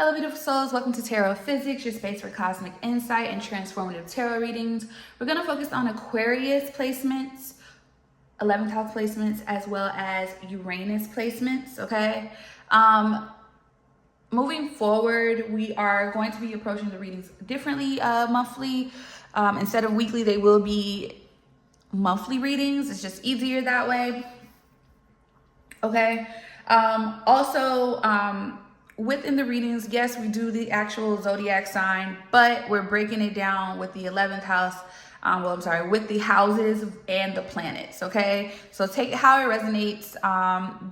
Hello, beautiful souls. Welcome to Tarot Physics, your space for cosmic insight and transformative tarot readings. We're going to focus on Aquarius placements, 11th house placements, as well as Uranus placements, okay? Moving forward, we are going to be approaching the readings differently monthly. Instead of weekly, they will be monthly readings. It's just easier that way, okay? Within the readings, yes, we do the actual zodiac sign, but we're breaking it down with the 11th house, with the houses and the planets, okay? So take it how it resonates.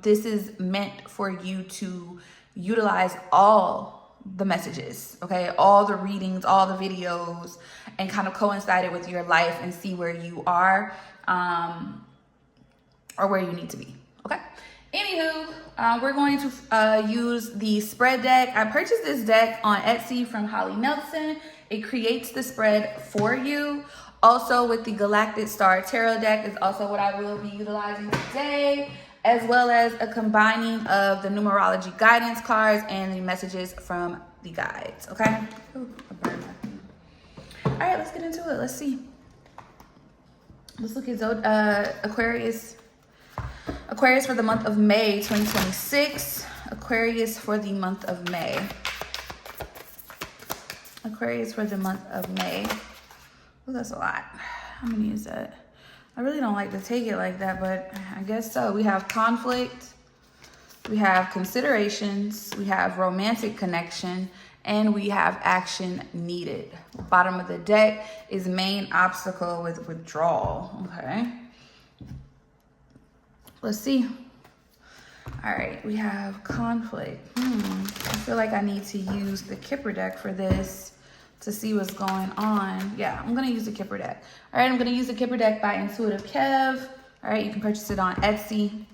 This is meant for you to utilize all the messages, okay? All the readings, all the videos, and kind of coincide it with your life and see where you are or where you need to be, okay? Anywho, we're going to use the spread deck. I purchased this deck on Etsy from Holly Nelson. It creates the spread for you. Also with the Galactic Star Tarot deck is also what I will be utilizing today, as well as a combining of the numerology guidance cards and the messages from the guides, okay? Ooh, a burn. All right, let's get into it. Let's see. Let's look at Aquarius for the month of May 2026. Aquarius for the month of May. Aquarius for the month of May. Oh, that's a lot. How many is that? I really don't like to take it like that, but I guess so. We have conflict. We have considerations. We have romantic connection. And we have action needed. Bottom of the deck is main obstacle with withdrawal. Okay. Let's see. All right, we have conflict. I feel like I need to use the Kipper deck for this to see what's going on. Yeah, I'm gonna use the Kipper deck. All right, I'm gonna use the Kipper deck by Intuitive Kev. All right, you can purchase it on Etsy.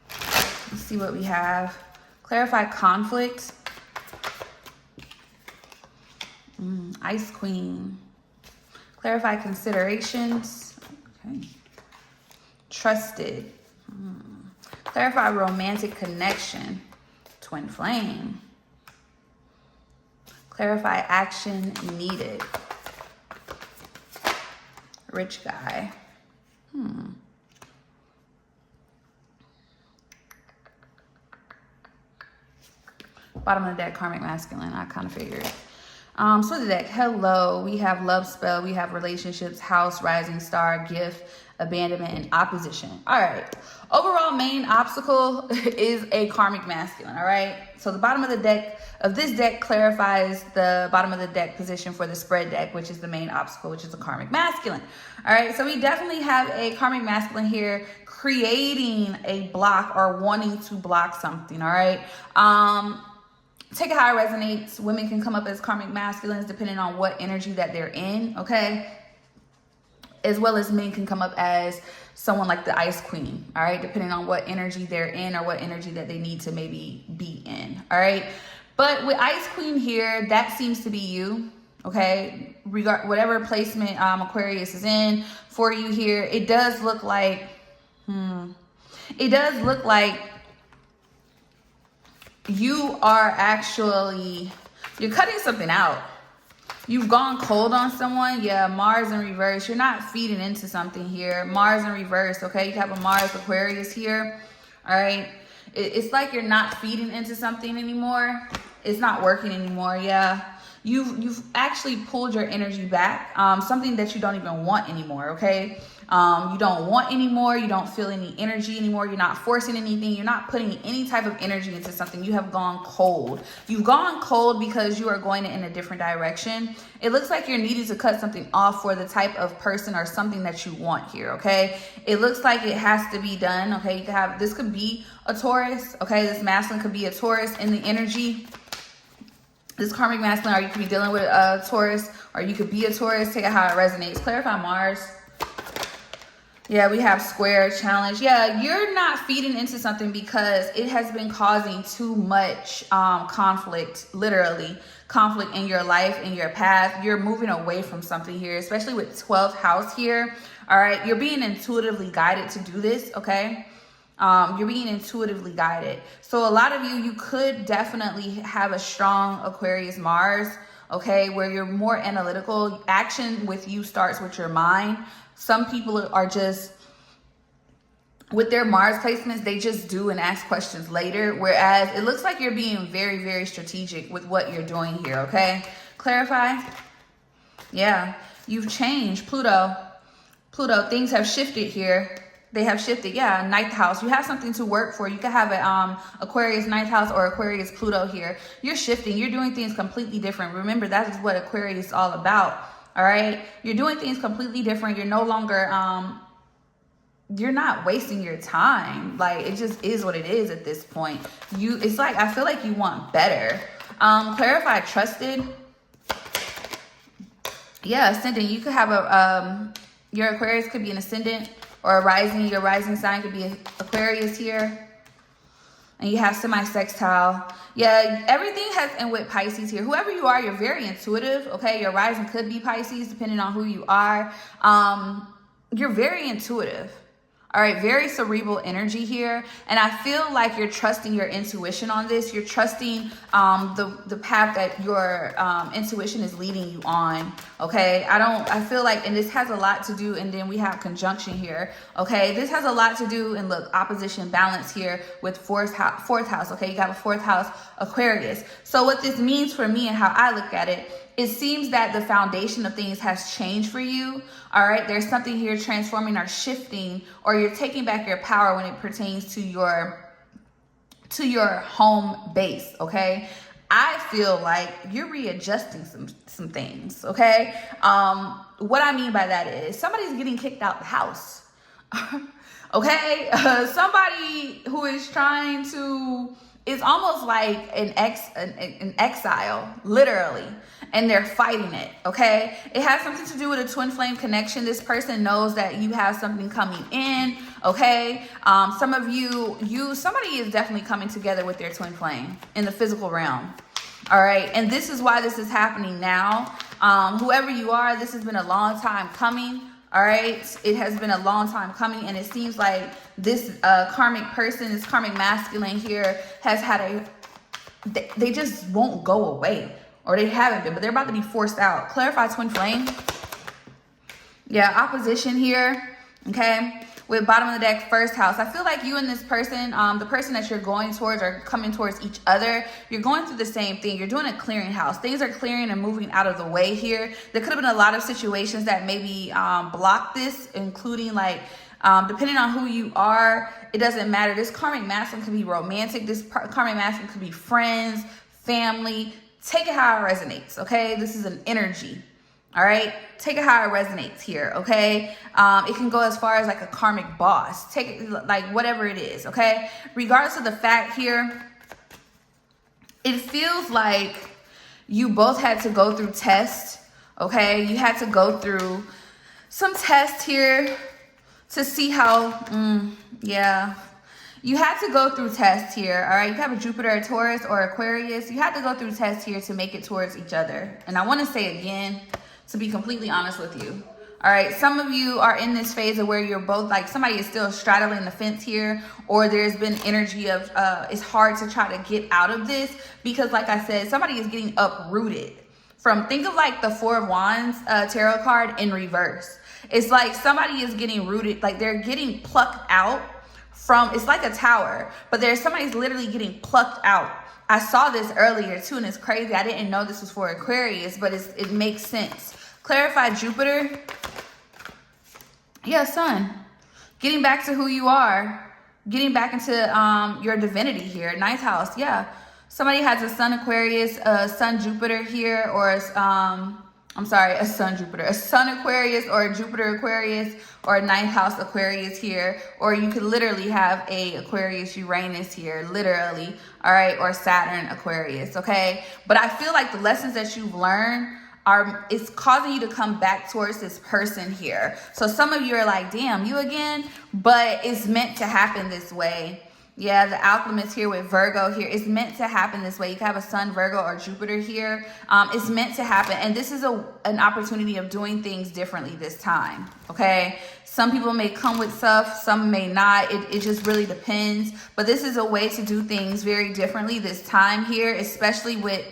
Let's see what we have. Clarify conflict. Ice Queen. Clarify considerations. Okay. Trusted. Clarify romantic connection. Twin flame. Clarify action needed. Rich guy. Bottom of the deck, karmic masculine. I kind of figured. So the deck, hello. We have love spell. We have relationships, house, rising star, gift, abandonment, and opposition. All right. Overall, main obstacle is a karmic masculine. All right. So the bottom of the deck of this deck clarifies the bottom of the deck position for the spread deck, which is the main obstacle, which is a karmic masculine. All right. So we definitely have a karmic masculine here creating a block or wanting to block something. All right. Take it how it resonates. Women can come up as karmic masculines depending on what energy that they're in, okay? As well as men can come up as someone like the Ice Queen, all right? Depending on what energy they're in or what energy that they need to maybe be in, all right? But with Ice Queen here, that seems to be you, okay? Whatever placement Aquarius is in for you here, it does look like, you are actually, you're cutting something out. You've gone cold on someone. Yeah, Mars in reverse. You're not feeding into something here. Mars in reverse, okay? You have a Mars Aquarius here, all right? It's like you're not feeding into something anymore. It's not working anymore, yeah. You've actually pulled your energy back, something that you don't even want anymore, okay? You don't want anymore. You don't feel any energy anymore. You're not forcing anything. You're not putting any type of energy into something. You have gone cold. You've gone cold because you are going in a different direction. It looks like you're needing to cut something off for the type of person or something that you want here, okay? It looks like it has to be done, okay? You can have, this could be a Taurus, okay? This masculine could be a Taurus in the energy. This karmic masculine, or you could be dealing with a Taurus, or you could be a Taurus. Take it how it resonates. Clarify Mars. Yeah, we have square challenge. Yeah, you're not feeding into something because it has been causing too much conflict, literally conflict in your life, in your path. You're moving away from something here, especially with 12th house here. All right, you're being intuitively guided to do this, okay? You're being intuitively guided. So a lot of you could definitely have a strong Aquarius Mars, okay, where you're more analytical. Action with you starts with your mind. Some people are just, with their Mars placements, they just do and ask questions later. Whereas it looks like you're being very, very strategic with what you're doing here, okay? Clarify. Yeah, you've changed. Pluto, things have shifted here. They have shifted. Yeah, ninth house. You have something to work for. You could have an Aquarius ninth house or Aquarius Pluto here. You're shifting. You're doing things completely different. Remember, that is what Aquarius is all about. All right? You're doing things completely different. You're no longer, you're not wasting your time. Like, it just is what it is at this point. It's like, I feel like you want better. Clarify, trusted. Yeah, ascendant. You could have your Aquarius could be an ascendant or a rising. Your rising sign could be Aquarius here. And you have semi-sextile. Yeah, everything has, and with Pisces here. Whoever you are, you're very intuitive, okay? Your rising could be Pisces, depending on who you are. You're very intuitive. All right, very cerebral energy here. And I feel like you're trusting your intuition on this. You're trusting the path that your intuition is leading you on, okay? I feel like, and this has a lot to do, and then we have conjunction here, okay? This has a lot to do, and look, opposition balance here with fourth house, okay? You got a fourth house Aquarius. So what this means for me and how I look at it, it seems that the foundation of things has changed for you. All right, there's something here transforming or shifting, or you're taking back your power when it pertains to your home base. Okay, I feel like you're readjusting some things. Okay, what I mean by that is somebody's getting kicked out the house. Okay, somebody who is trying to. It's almost like an exile, literally, and they're fighting it, okay? It has something to do with a twin flame connection. This person knows that you have something coming in, okay? Some of somebody is definitely coming together with their twin flame in the physical realm, all right? And this is why this is happening now. Whoever you are, this has been a long time coming. All right, it has been a long time coming, and it seems like this karmic person, this karmic masculine here, has had they just won't go away, or they haven't been, but they're about to be forced out. Clarify, twin flame. Yeah, opposition here, okay? With bottom of the deck, first house. I feel like you and this person, the person that you're going towards or coming towards each other, you're going through the same thing. You're doing a clearing house. Things are clearing and moving out of the way here. There could have been a lot of situations that maybe block this, including like, depending on who you are, it doesn't matter. This karmic masculine could be romantic. This karmic masculine could be friends, family. Take it how it resonates, okay? This is an energy. All right, take it how it resonates here, okay? It can go as far as like a karmic boss. Take it like whatever it is, okay? Regardless of the fact here, it feels like you both had to go through tests, okay? You had to go through some tests here to see how, yeah. You had to go through tests here, all right? You have a Jupiter, a Taurus, or Aquarius. You had to go through tests here to make it towards each other. And I want to say again, to be completely honest with you. All right, some of you are in this phase of where you're both like somebody is still straddling the fence here, or there's been energy of it's hard to try to get out of this because like I said, somebody is getting uprooted from, think of like the Four of Wands tarot card in reverse. It's like somebody is getting rooted, like they're getting plucked out from, it's like a tower, but somebody's literally getting plucked out. I saw this earlier too, and it's crazy. I didn't know this was for Aquarius, but it makes sense. Clarify, Jupiter. Yeah, Sun. Getting back to who you are. Getting back into your divinity here. Ninth house, yeah. Somebody has a Sun Aquarius, a Sun Jupiter here, or a Sun Jupiter. A Sun Aquarius or a Jupiter Aquarius or a ninth house Aquarius here. Or you could literally have a Aquarius Uranus here, literally. All right, or Saturn Aquarius, okay? But I feel like the lessons that you've learned it's causing you to come back towards this person here. So some of you are like, damn, you again? But it's meant to happen this way. Yeah, the alchemist here with Virgo here. It's meant to happen this way. You can have a sun, Virgo, or Jupiter here. It's meant to happen. And this is an opportunity of doing things differently this time, okay? Some people may come with stuff, some may not. It just really depends. But this is a way to do things very differently this time here, especially with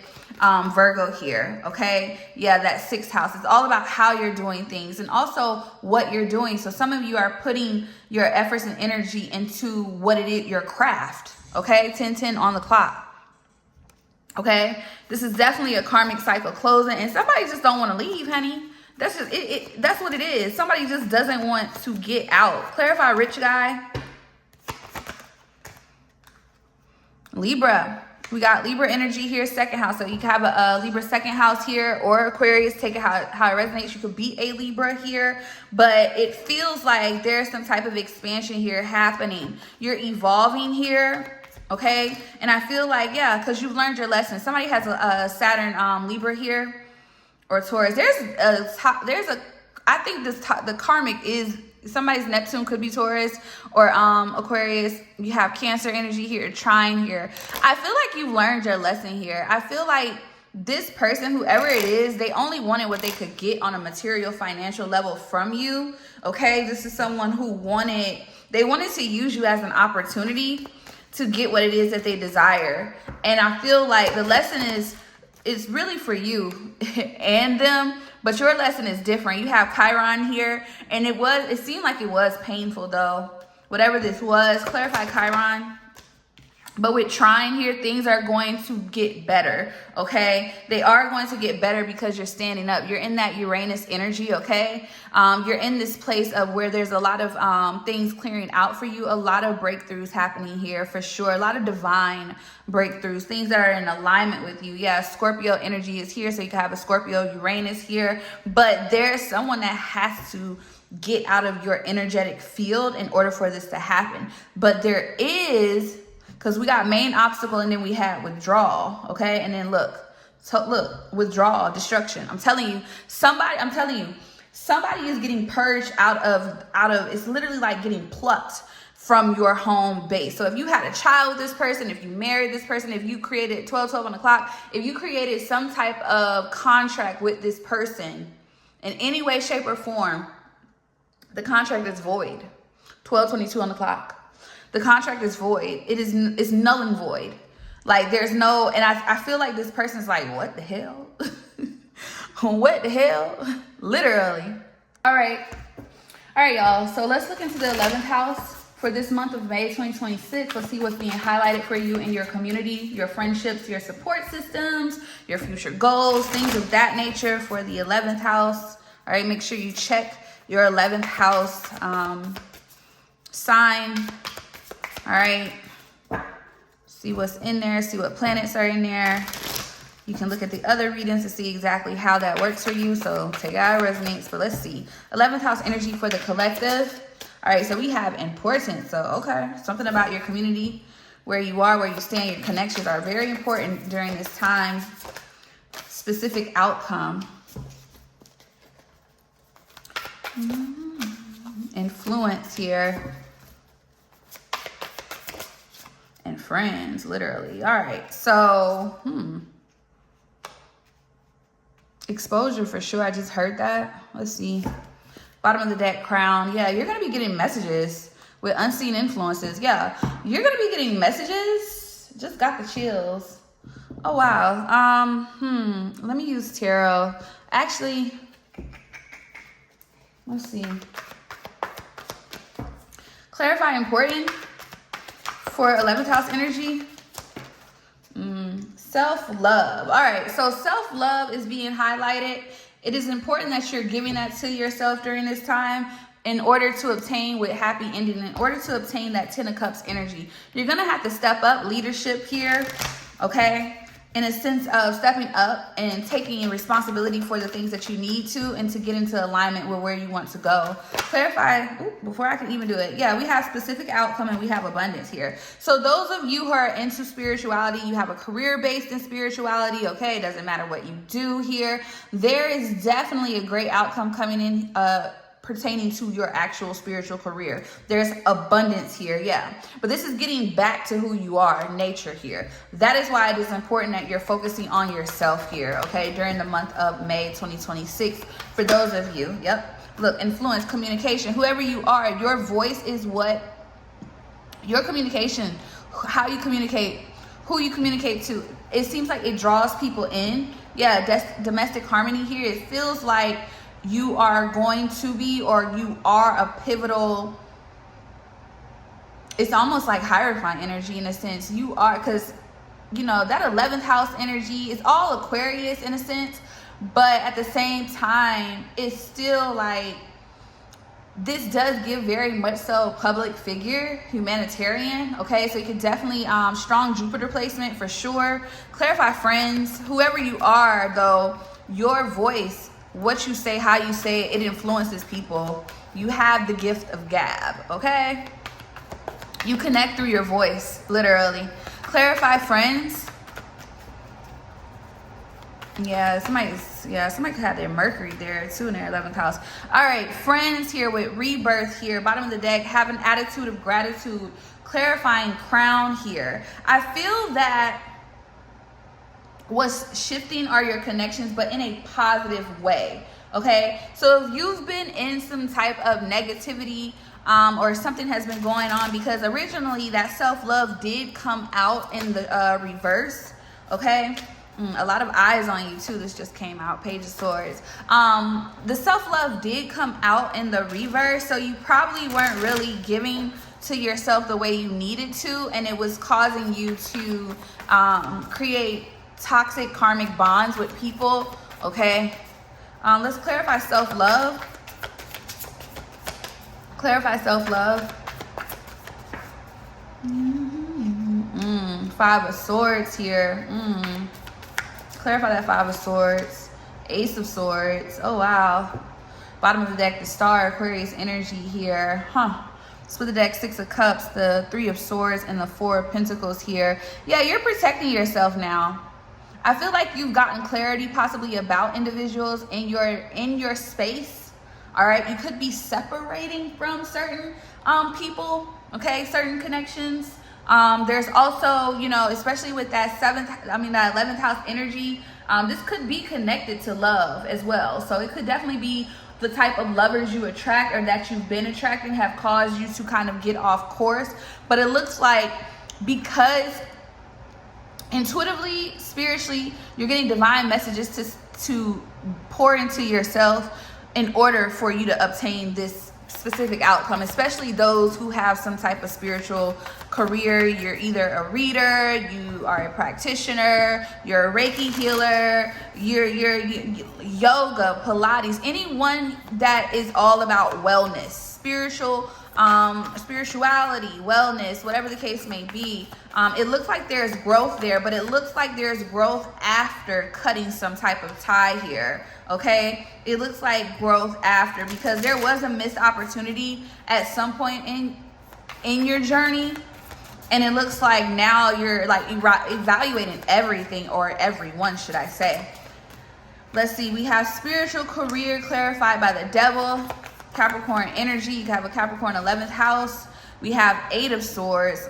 Virgo here, okay? Yeah, that 6th house. It's all about how you're doing things and also what you're doing. So some of you are putting your efforts and energy into what it is, your craft, okay? 10:10 on the clock, okay? This is definitely a karmic cycle closing, and somebody just don't want to leave, honey. That's just it. That's what it is. Somebody just doesn't want to get out. Clarify, rich guy. Libra. We got Libra energy here, 2nd house. So you can have a Libra 2nd house here, or Aquarius. Take it how it resonates. You could be a Libra here, but it feels like there's some type of expansion here happening. You're evolving here, okay? And I feel like, yeah, because you've learned your lesson. Somebody has a Saturn Libra here, or Taurus. I think the karmic is somebody's Neptune, could be Taurus or Aquarius. You have Cancer energy here, trine here. I feel like you've learned your lesson here. I feel like this person, whoever it is, they only wanted what they could get on a material financial level from you, okay? This is someone who wanted to use you as an opportunity to get what it is that they desire. And I feel like the lesson is really for you and them, but your lesson is different. You have Chiron here, and it seemed like it was painful though. Whatever this was, clarify Chiron. But with trine here, things are going to get better, okay? They are going to get better because you're standing up. You're in that Uranus energy, okay? You're in this place of where there's a lot of things clearing out for you, a lot of breakthroughs happening here for sure, a lot of divine breakthroughs, things that are in alignment with you. Yeah, Scorpio energy is here, so you can have a Scorpio Uranus here, but there's someone that has to get out of your energetic field in order for this to happen. But there is... because we got main obstacle and then we had withdrawal, okay? And then look, withdrawal, destruction. I'm telling you, somebody is getting purged out of, it's literally like getting plucked from your home base. So if you had a child with this person, if you married this person, if you created 12 on the clock, if you created some type of contract with this person in any way, shape, or form, the contract is void. 12:22 on the clock. The contract is void. It's null and void. Like there's no, and I feel like this person's like, what the hell? What the hell? Literally. All right, y'all. So let's look into the 11th house for this month of May 2026. Let's see what's being highlighted for you in your community, your friendships, your support systems, your future goals, things of that nature for the 11th house. All right, make sure you check your 11th house sign. All right, see what's in there, see what planets are in there. You can look at the other readings to see exactly how that works for you. So take it how it resonates, but let's see. 11th house energy for the collective. All right, so we have importance. So, okay, something about your community, where you are, where you stand, your connections are very important during this time. Specific outcome. Influence here. And friends, literally. All right, so exposure for sure. I just heard that. Let's see. Bottom of the deck, crown. Yeah, you're gonna be getting messages with unseen influences. Yeah, you're gonna be getting messages. Just got the chills. Oh wow. Let me use tarot. Actually, let's see. Clarify important. For 11th house energy, self-love. All right, so self-love is being highlighted. It is important that you're giving that to yourself during this time in order to obtain with happy ending, in order to obtain that 10 of cups energy. You're gonna have to step up leadership here, okay? In a sense of stepping up and taking responsibility for the things that you need to, and to get into alignment with where you want to go. Clarify, before I can even do it. Yeah, we have specific outcome and we have abundance here. So those of you who are into spirituality, you have a career based in spirituality, okay? It doesn't matter what you do here. There is definitely a great outcome coming in pertaining to your actual spiritual career. There's abundance here, yeah. But this is getting back to who you are, nature here. That is why it is important that you're focusing on yourself here, okay, during the month of May 2026. For those of you, yep. Look, influence, communication, whoever you are, your voice is what your communication, how you communicate, who you communicate to. It seems like it draws people in. Yeah, domestic harmony here. It feels like you are going to be, or you are a pivotal, it's almost like Hierophant energy in a sense. You are, because, you know, that 11th house energy is all Aquarius in a sense, but at the same time, it's still like, this does give very much so public figure, humanitarian, okay? So you could definitely, strong Jupiter placement for sure. Clarify friends, whoever you are though, your voice, what you say, how you say it, it influences people. You have the gift of gab, okay? You connect through your voice, literally. Clarify friends. Yeah, somebody could have their Mercury there too in their 11th house. All right, friends here with rebirth here, bottom of the deck, have an attitude of gratitude. Clarifying crown here. I feel that what's shifting are your connections, but in a positive way, okay? So if you've been in some type of negativity, or something has been going on, because originally that self-love did come out in the reverse, okay? A lot of eyes on you too. This just came out, Page of Swords. The self-love did come out in the reverse, so you probably weren't really giving to yourself the way you needed to, and it was causing you to create toxic karmic bonds with people, okay? Let's clarify self-love. Clarify self-love. 5 of Swords here. Clarify that 5 of Swords. Ace of Swords. Oh, wow. Bottom of the deck, the Star, Aquarius energy here. Split the deck, 6 of Cups, the 3 of Swords, and the 4 of Pentacles here. Yeah, you're protecting yourself now. I feel like you've gotten clarity possibly about individuals in your space. All right, you could be separating from certain people, okay, certain connections. There's also, you know, especially with that that 11th house energy, this could be connected to love as well. So it could definitely be the type of lovers you attract, or that you've been attracting, have caused you to kind of get off course. But it looks like, because intuitively, spiritually, you're getting divine messages to pour into yourself in order for you to obtain this specific outcome, especially those who have some type of spiritual career. You're either a reader, you are a practitioner, you're a Reiki healer, you're yoga, Pilates, anyone that is all about wellness, spirituality, wellness, whatever the case may be. It looks like there's growth there, but it looks like there's growth after cutting some type of tie here, okay? It looks like growth after, because there was a missed opportunity at some point in your journey, and it looks like now you're like evaluating everything, or everyone, should I say. Let's see, we have spiritual career clarified by the Devil. Capricorn energy, you have a Capricorn 11th house. We have 8 of Swords.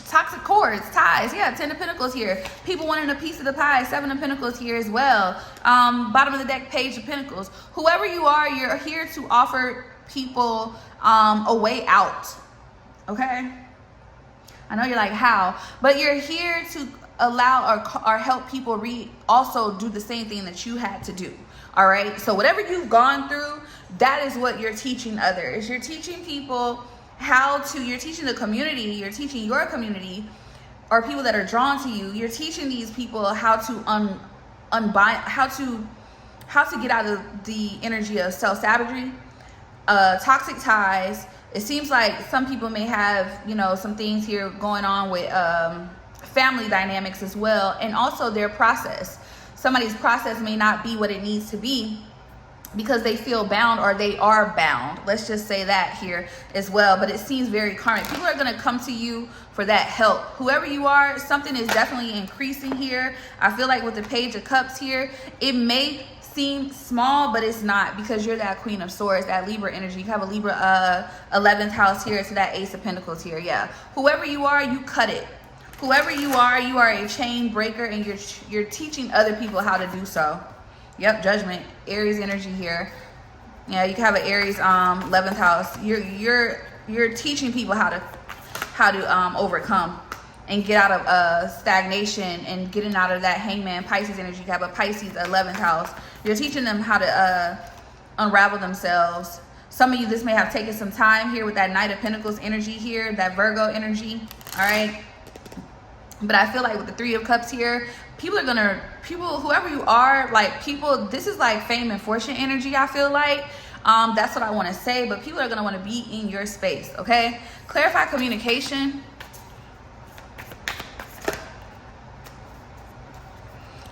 Toxic cords, ties. Yeah, 10 of Pentacles here. People wanting a piece of the pie. 7 of Pentacles here as well. Bottom of the deck, Page of Pentacles. Whoever you are, you're here to offer people a way out. Okay? I know you're like, how? But you're here to allow or help people also do the same thing that you had to do. All right, so whatever you've gone through, that is what you're teaching others. You're teaching people you're teaching the community, you're teaching your community, or people that are drawn to you, you're teaching these people how to unbind, how to get out of the energy of self-savagery, toxic ties. It seems like some people may have, you know, some things here going on with family dynamics as well, and also their process. Somebody's process may not be what it needs to be because they feel bound, or they are bound. Let's just say that here as well. But it seems very karmic. People are going to come to you for that help. Whoever you are, something is definitely increasing here. I feel like with the Page of Cups here, it may seem small, but it's not, because you're that Queen of Swords, that Libra energy. You have a Libra 11th house here to that Ace of Pentacles here. Yeah, whoever you are, you cut it. Whoever you are a chain breaker, and you're teaching other people how to do so. Yep, Judgment, Aries energy here. Yeah, you can have an Aries 11th house. You're teaching people how to overcome and get out of stagnation, and getting out of that Hangman Pisces energy. You have a Pisces 11th house. You're teaching them how to unravel themselves. Some of you, this may have taken some time here with that Knight of Pentacles energy here, that Virgo energy, all right? But I feel like with the Three of Cups here, whoever you are, like this is like fame and fortune energy, I feel like. That's what I want to say, but people are going to want to be in your space, okay? Clarify communication.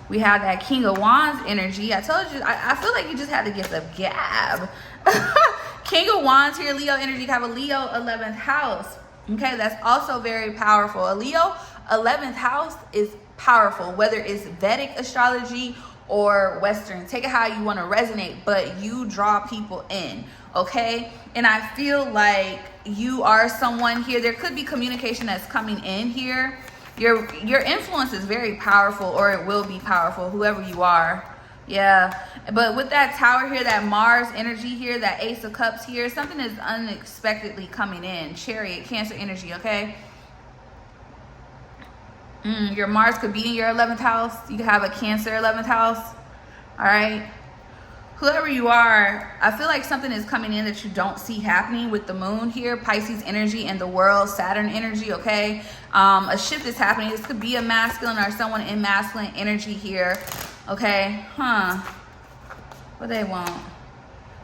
We have that King of Wands energy. I told you, I feel like you just had to get the gab. King of Wands here, Leo energy. You have a Leo 11th house. Okay, that's also very powerful. A Leo 11th house is powerful, whether it's Vedic astrology or Western. Take it how you want to resonate, but you draw people in, okay? And I feel like you are someone here. There could be communication that's coming in here. Your influence is very powerful, or it will be powerful, whoever you are. Yeah, but with that Tower here, that Mars energy here, that Ace of Cups here, something is unexpectedly coming in. Chariot, Cancer energy, okay? Your Mars could be in your 11th house. You could have a Cancer 11th house, all right? Whoever you are, I feel like something is coming in that you don't see happening with the Moon here, Pisces energy, and the World, Saturn energy, okay? A shift is happening. This could be a masculine or someone in masculine energy here, okay? What they want?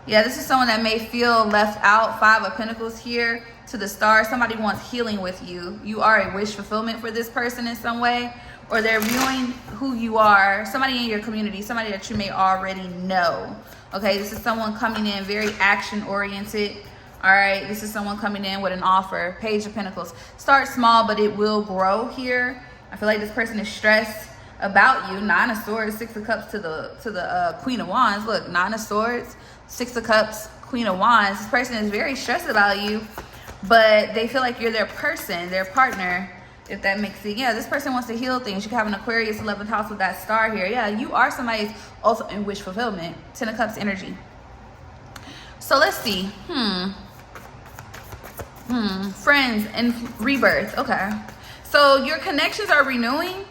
Yeah, this is someone that may feel left out. Five of Pentacles here to the Star. Somebody wants healing with you. You are a wish fulfillment for this person in some way, or they're viewing who you are. Somebody in your community, somebody that you may already know. Okay, this is someone coming in very action oriented. All right, this is someone coming in with an offer. Page of Pentacles. Start small, but it will grow here. I feel like this person is stressed about you. Nine of Swords, Six of Cups to the Queen of Wands. Look, Nine of Swords, Six of Cups, Queen of Wands. This person is very stressed about you, but they feel like you're their person, their partner, if that makes it. Yeah, this person wants to heal things. You can have an Aquarius 11th house with that star here. Yeah, you are somebody's also in wish fulfillment. Ten of Cups energy. So let's see. Friends and rebirth. Okay. So your connections are renewing.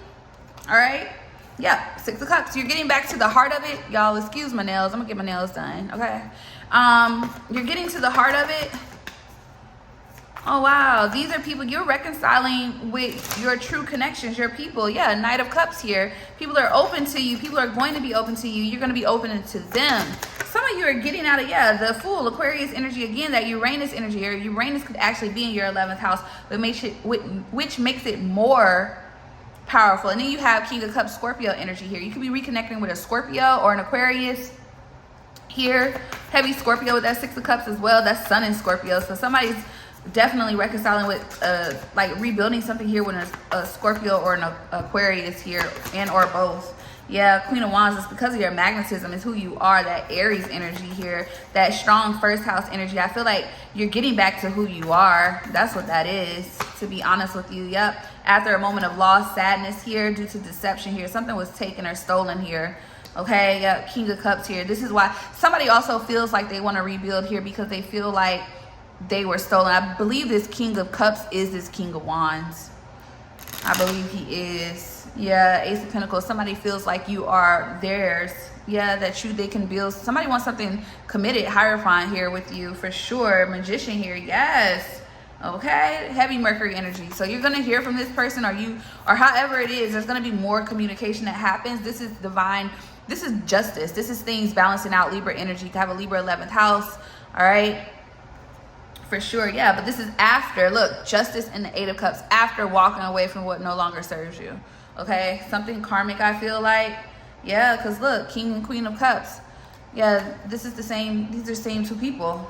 All right. Yeah, Six of Cups. You're getting back to the heart of it. Y'all, excuse my nails. I'm gonna get my nails done. Okay. You're getting to the heart of it. Oh, wow. These are people you're reconciling with, your true connections, your people. Yeah, Knight of Cups here. People are open to you. People are going to be open to you. You're going to be open to them. Some of you are getting out of, the Fool, Aquarius energy again, that Uranus energy. Or Uranus could actually be in your 11th house, which makes it more powerful. And then you have King of Cups, Scorpio energy here. You could be reconnecting with a Scorpio or an Aquarius here. Heavy Scorpio with that Six of Cups as well. That's Sun in Scorpio. So somebody's definitely reconciling with like rebuilding something here with a Scorpio or an Aquarius here, and or both. Yeah, Queen of Wands is because of your magnetism, is who you are, that Aries energy here, that strong first house energy. I feel like you're getting back to who you are. That's what that is, to be honest with you. Yep. After a moment of loss, sadness here due to deception here, something was taken or stolen here. Okay, yeah, King of Cups here. This is why somebody also feels like they want to rebuild here, because they feel like they were stolen. I believe this King of Cups is this King of Wands. I believe he is. Yeah, Ace of Pentacles. Somebody feels like you are theirs. Yeah, that they can build. Somebody wants something committed, Hierophant here with you for sure. Magician here. Yes. Okay. Heavy Mercury energy. So you're going to hear from this person, or however it is, there's going to be more communication that happens. This is divine. This is justice. This is things balancing out. Libra energy. You can have a Libra 11th house. All right. For sure, yeah, but this is after, look, justice and the Eight of Cups, after walking away from what no longer serves you, okay? Something karmic, I feel like. Yeah, because look, King and Queen of Cups. Yeah, this is the same, these are the same two people. All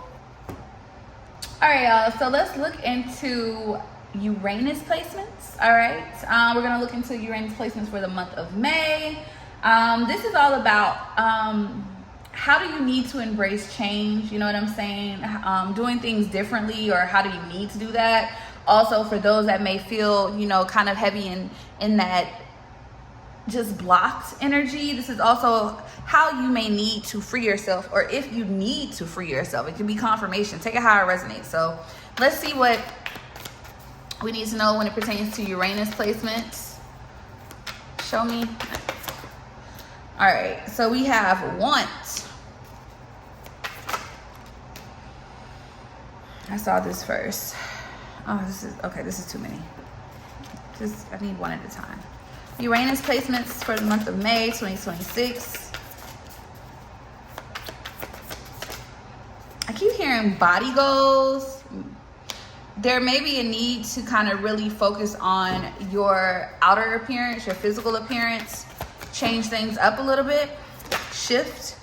right, y'all, so let's look into Uranus placements, all right? We're going to look into Uranus placements for the month of May. This is all about how do you need to embrace change? You know what I'm saying? Doing things differently, or how do you need to do that? Also, for those that may feel, you know, kind of heavy in that just blocked energy, this is also how you may need to free yourself, or if you need to free yourself. It can be confirmation. Take it how it resonates. So let's see what we need to know when it pertains to Uranus placements. Show me. All right, so we have want. I saw this first. Oh, this is okay. This is too many. I need one at a time. Uranus placements for the month of May 2026. I keep hearing body goals. There may be a need to kind of really focus on your outer appearance, your physical appearance, change things up a little bit, shift.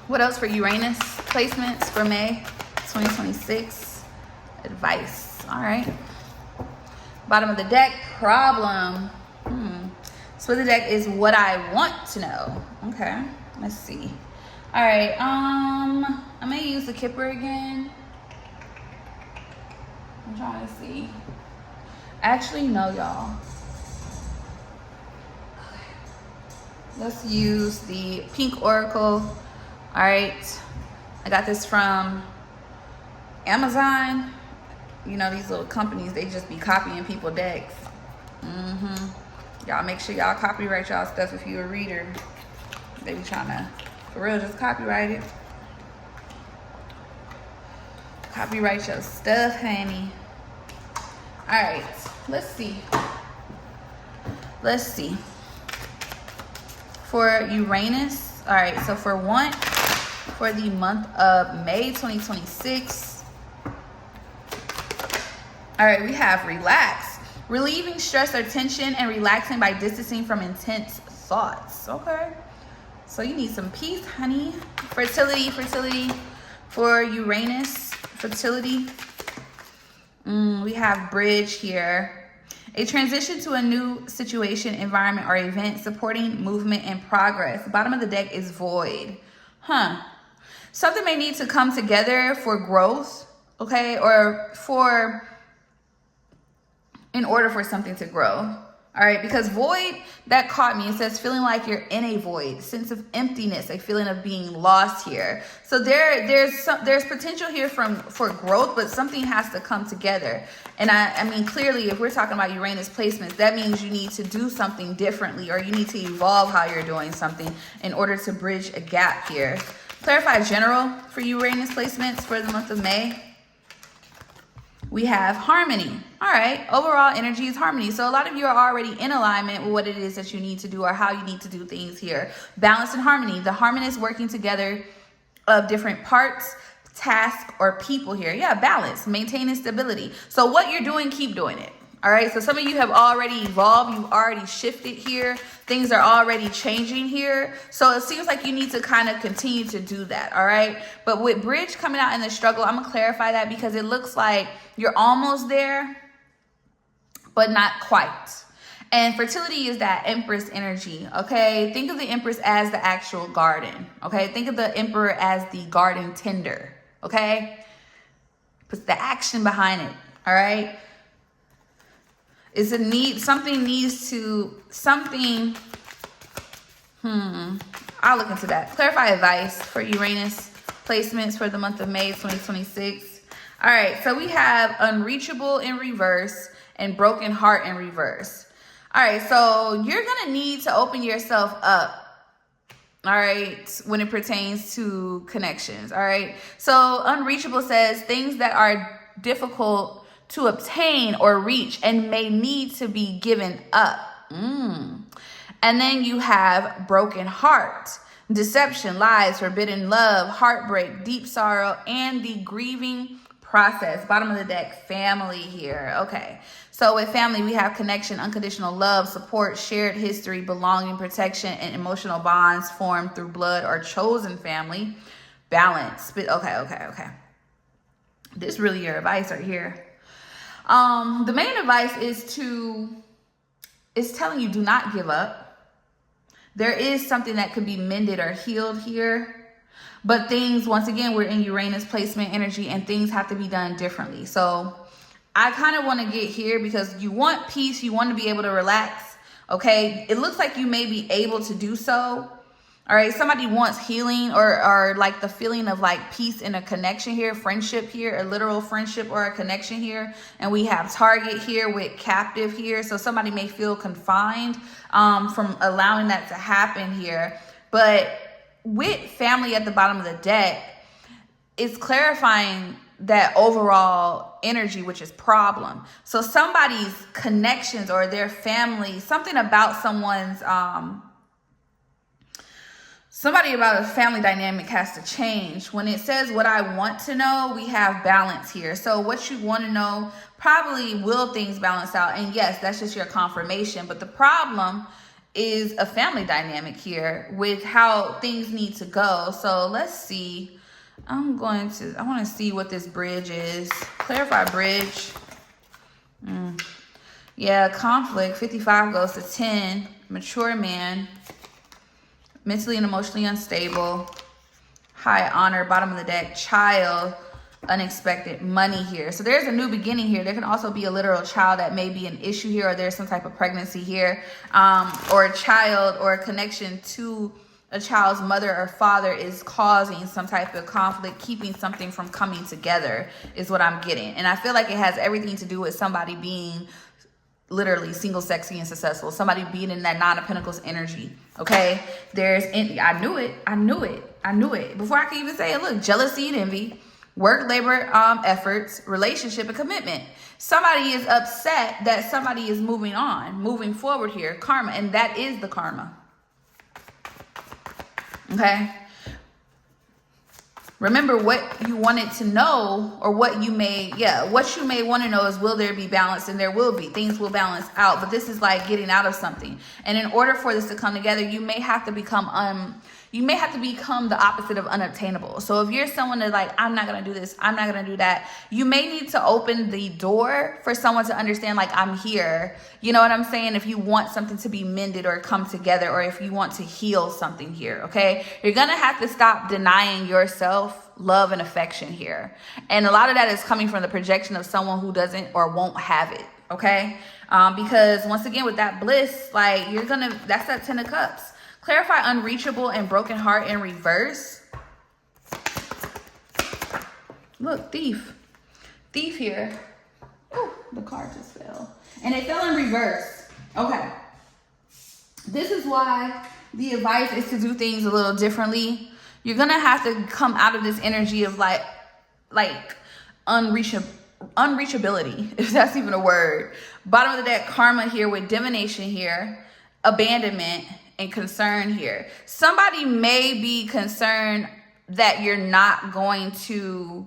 What else for Uranus placements for May 2026? Advice. All right. Bottom of the deck, problem. So the deck is what I want to know. Okay, let's see. All right, I'm gonna use the Kipper again. I'm trying to see. Actually, no, y'all. Let's use the Pink Oracle. All right, I got this from Amazon. You know, these little companies, they just be copying people decks. Y'all make sure y'all copyright y'all stuff if you're a reader. They be trying to, for real, just copyright it. Copyright your stuff, honey. All right, let's see. Let's see. For Uranus, all right, so for want, for the month of May 2026, all right, we have relax. Relieving stress or tension and relaxing by distancing from intense thoughts. Okay. So you need some peace, honey. Fertility for Uranus. Fertility. We have bridge here. A transition to a new situation, environment, or event, supporting movement and progress. Bottom of the deck is void. Something may need to come together for growth, okay? Or in order for something to grow. All right, because void, that caught me. It says feeling like you're in a void, sense of emptiness, a feeling of being lost here. So there's potential here for growth, but something has to come together. And I mean, clearly, if we're talking about Uranus placements, that means you need to do something differently, or you need to evolve how you're doing something in order to bridge a gap here. Clarify general for Uranus placements for the month of May. We have harmony. All right, overall energy is harmony. So a lot of you are already in alignment with what it is that you need to do, or how you need to do things here. Balance and harmony. The harmonious working together of different parts, tasks, or people here. Yeah, balance, maintaining stability. So what you're doing, keep doing it. All right, so some of you have already evolved. You've already shifted here. Things are already changing here. So it seems like you need to kind of continue to do that, all right? But with bridge coming out in the struggle, I'm going to clarify that because it looks like you're almost there, but not quite. And fertility is that Empress energy, okay? Think of the Empress as the actual garden, okay? Think of the Emperor as the garden tender, okay? Puts the action behind it, all right? Is a need, something needs to, I'll look into that. Clarify advice for Uranus placements for the month of May 2026. All right, so we have unreachable in reverse and broken heart in reverse. All right, so you're gonna need to open yourself up, all right, when it pertains to connections, all right? So unreachable says things that are difficult to obtain or reach and may need to be given up. And then you have broken heart, deception, lies, forbidden love, heartbreak, deep sorrow, and the grieving process. Bottom of the deck, family here. Okay, so with family, we have connection, unconditional love, support, shared history, belonging, protection, and emotional bonds formed through blood or chosen family. Balance. Okay. This is really your advice right here. The main advice is telling you, do not give up. there is something that could be mended or healed here. But things, once again, we're in Uranus placement energy, and things have to be done differently. So I kind of want to get here because you want peace. You want to be able to relax. Okay. It looks like you may be able to do so. All right. Somebody wants healing or like the feeling of like peace and a connection here, friendship here, a literal friendship or a connection here. And we have target here with captive here. So somebody may feel confined from allowing that to happen here. But with family at the bottom of the deck, it's clarifying that overall energy, which is problem. So somebody's connections or their family, something about someone's, somebody about a family dynamic has to change. When it says what I want to know, we have balance here. So what you want to know, probably will things balance out? And yes, that's just your confirmation. But the problem is a family dynamic here with how things need to go. So let's see. I want to see what this bridge is. Clarify bridge. Yeah, conflict. 55 goes to 10. Mature man. Mentally and emotionally unstable. High honor. Bottom of the deck. Child. Unexpected money here. So there's a new beginning here. There can also be a literal child that may be an issue here, or there's some type of pregnancy here, or a child or a connection to a child's mother or father is causing some type of conflict, keeping something from coming together is what I'm getting. And I feel like it has everything to do with somebody being literally single, sexy, and successful. Somebody being in that Nine of Pentacles energy. Okay. I knew it. Before I could even say it, look, jealousy and envy. Work, labor, efforts, relationship, and commitment. Somebody is upset that somebody is moving on, moving forward here. Karma, and that is the karma. Okay? Remember what you wanted to know, or what you may want to know is, will there be balance? And there will be. Things will balance out. But this is like getting out of something. And in order for this to come together, you may have to become the opposite of unobtainable. So if you're someone that like, I'm not going to do this, I'm not going to do that, you may need to open the door for someone to understand, like, I'm here. You know what I'm saying? If you want something to be mended or come together, or if you want to heal something here, okay? You're going to have to stop denying yourself love and affection here. And a lot of that is coming from the projection of someone who doesn't or won't have it, okay? Because once again, with that bliss, like, that's that 10 of Cups. Clarify unreachable and broken heart in reverse. Look, thief. Thief here. Oh, the card just fell. And it fell in reverse. Okay. This is why the advice is to do things a little differently. You're going to have to come out of this energy of like unreachability, if that's even a word. Bottom of the deck, karma here with divination here. Abandonment. And concern here. Somebody may be concerned that you're not going to.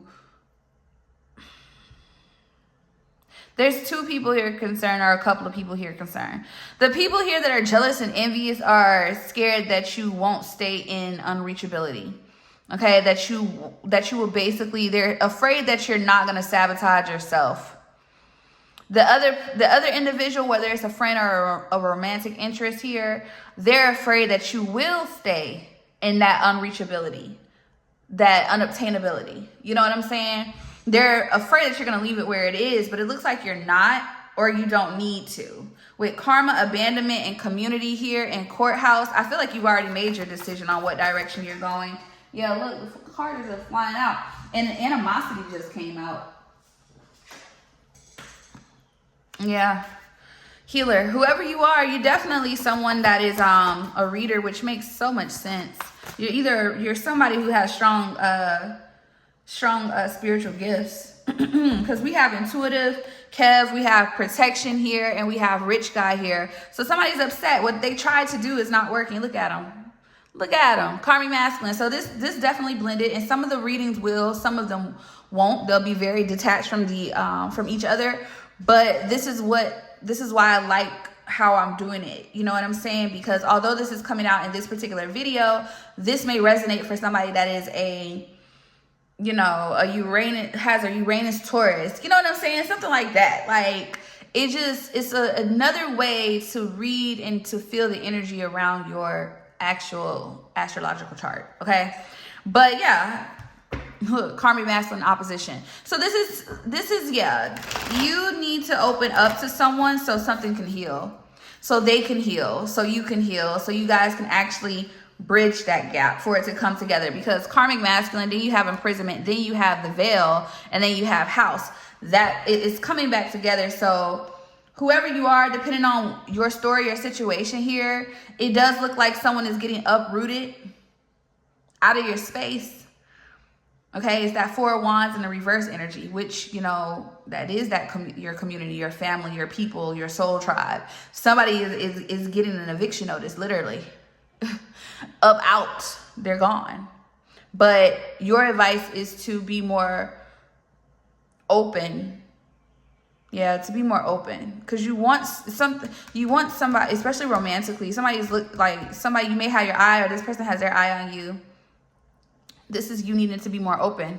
There's two people here concerned, or a couple of people here concerned. The people here that are jealous and envious are scared that you won't stay in unreachability. Okay, that you will basically, they're afraid that you're not going to sabotage yourself. The other individual, whether it's a friend or a romantic interest here, they're afraid that you will stay in that unreachability, that unobtainability. You know what I'm saying? They're afraid that you're going to leave it where it is, but it looks like you're not, or you don't need to. With karma, abandonment, and community here, and courthouse, I feel like you've already made your decision on what direction you're going. Yeah, look, the cards are flying out. And animosity just came out. Yeah. Healer, whoever you are, you're definitely someone that is a reader, which makes so much sense. You're somebody who has strong spiritual gifts, because we have intuitive, Kev, we have protection here, and we have rich guy here. So somebody's upset. What they tried to do is not working. Look at them. Look at them. Karmic masculine. So this definitely blended, and some of the readings will, some of them won't. They'll be very detached from the from each other. But this is why I like how I'm doing it. You know what I'm saying? Because although this is coming out in this particular video, this may resonate for somebody that is has a Uranus Taurus. You know what I'm saying? Something like that. Like, it's another way to read and to feel the energy around your actual astrological chart, okay? But yeah, look, karmic masculine opposition. So this is yeah, you need to open up to someone so something can heal, so they can heal, so you can heal, so you guys can actually bridge that gap for it to come together. Because karmic masculine, then you have imprisonment, then you have the veil, and then you have house. That it is coming back together. So whoever you are, depending on your story, your situation here, it does look like someone is getting uprooted out of your space. Okay, it's that Four of Wands in the reverse energy, which, you know, that is that your community, your family, your people, your soul tribe. Somebody is getting an eviction notice, literally. Up, out, they're gone. But your advice is to be more open. Yeah, to be more open, because you want somebody, especially romantically, somebody's like somebody you may have your eye, or this person has their eye on you. This is you needing to be more open.